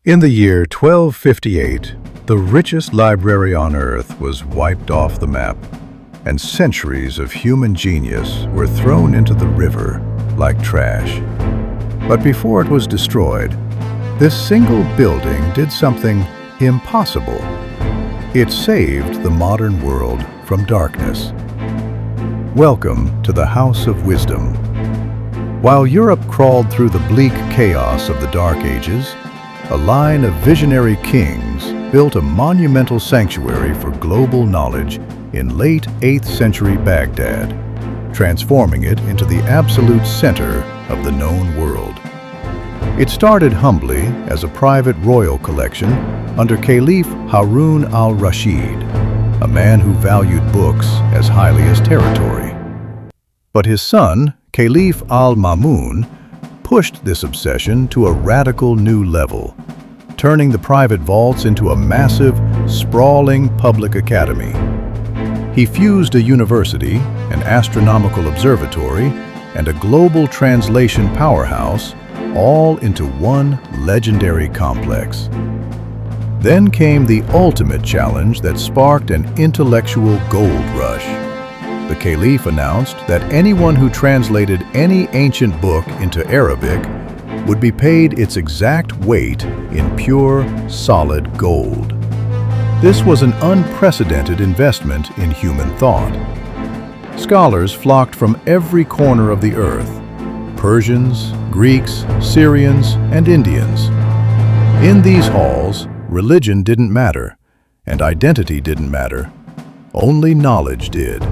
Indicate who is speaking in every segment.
Speaker 1: In the year 1258, the richest library on Earth was wiped off the map, and centuries of human genius were thrown into the river like trash. But before it was destroyed, this single building did something impossible. It saved the modern world from darkness. Welcome to the House of Wisdom. While Europe crawled through the bleak chaos of the Dark Ages, a line of visionary kings built a monumental sanctuary for global knowledge in late 8th century Baghdad, transforming it into the absolute center of the known world. It started humbly as a private royal collection under Caliph Harun al-Rashid, a man who valued books as highly as territory. But his son, Caliph al-Ma'mun, pushed this obsession to a radical new level, turning the private vaults into a massive, sprawling public academy. He fused a university, an astronomical observatory, and a global translation powerhouse all into one legendary complex. Then came the ultimate challenge that sparked an intellectual gold rush. The Caliph announced that anyone who translated any ancient book into Arabic would be paid its exact weight in pure, solid gold. This was an unprecedented investment in human thought. Scholars flocked from every corner of the earth: Persians, Greeks, Syrians, and Indians. In these halls, religion didn't matter, and identity didn't matter. Only knowledge did.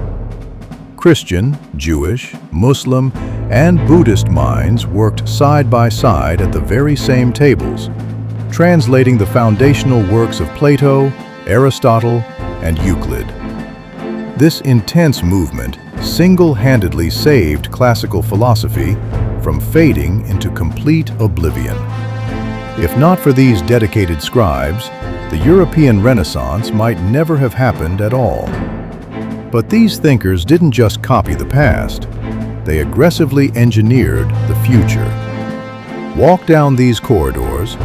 Speaker 1: Christian, Jewish, Muslim, and Buddhist minds worked side by side at the very same tables, translating the foundational works of Plato, Aristotle, and Euclid. This intense movement single-handedly saved classical philosophy from fading into complete oblivion. If not for these dedicated scribes, the European Renaissance might never have happened at all. But these thinkers didn't just copy the past, they aggressively engineered the future. Walk down these corridors,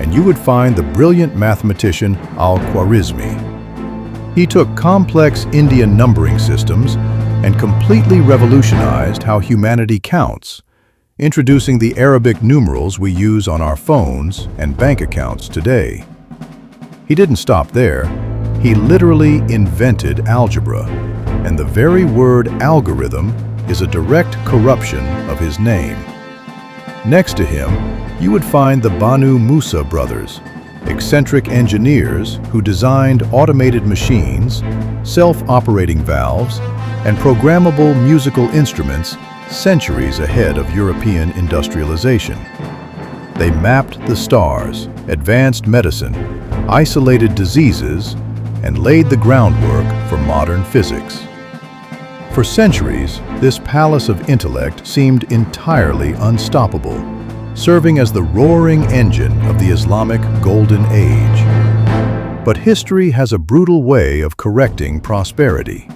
Speaker 1: and you would find the brilliant mathematician Al-Khwarizmi. He took complex Indian numbering systems and completely revolutionized how humanity counts, introducing the Arabic numerals we use on our phones and bank accounts today. He didn't stop there. He literally invented algebra, and the very word algorithm is a direct corruption of his name. Next to him, you would find the Banu Musa brothers, eccentric engineers who designed automated machines, self-operating valves, and programmable musical instruments centuries ahead of European industrialization. They mapped the stars, advanced medicine, isolated diseases, and laid the groundwork for modern physics. For centuries, this palace of intellect seemed entirely unstoppable, serving as the roaring engine of the Islamic Golden Age. But history has a brutal way of correcting prosperity.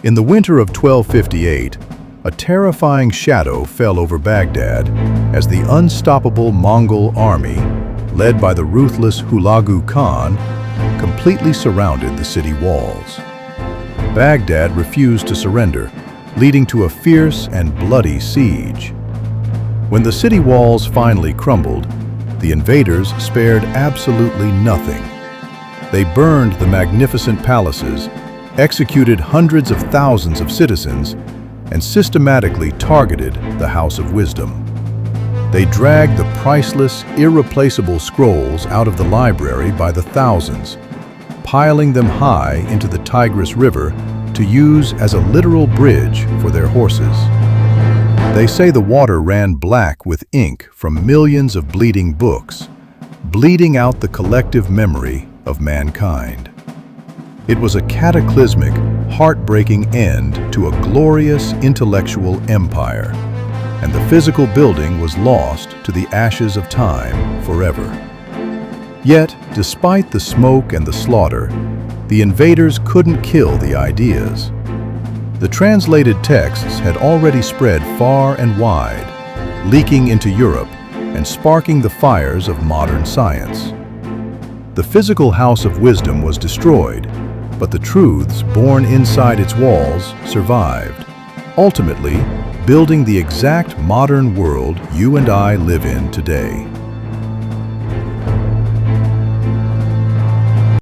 Speaker 1: In the winter of 1258, a terrifying shadow fell over Baghdad as the unstoppable Mongol army, led by the ruthless Hulagu Khan, completely surrounded the city walls. Baghdad refused to surrender, leading to a fierce and bloody siege. When the city walls finally crumbled, the invaders spared absolutely nothing. They burned the magnificent palaces, executed hundreds of thousands of citizens, and systematically targeted the House of Wisdom. They dragged the priceless, irreplaceable scrolls out of the library by the thousands, piling them high into the Tigris River to use as a literal bridge for their horses. They say the water ran black with ink from millions of bleeding books, bleeding out the collective memory of mankind. It was a cataclysmic, heartbreaking end to a glorious intellectual empire, and the physical building was lost to the ashes of time forever. Yet, despite the smoke and the slaughter, the invaders couldn't kill the ideas. The translated texts had already spread far and wide, leaking into Europe and sparking the fires of modern science. The physical house of wisdom was destroyed, but the truths born inside its walls survived, ultimately building the exact modern world you and I live in today.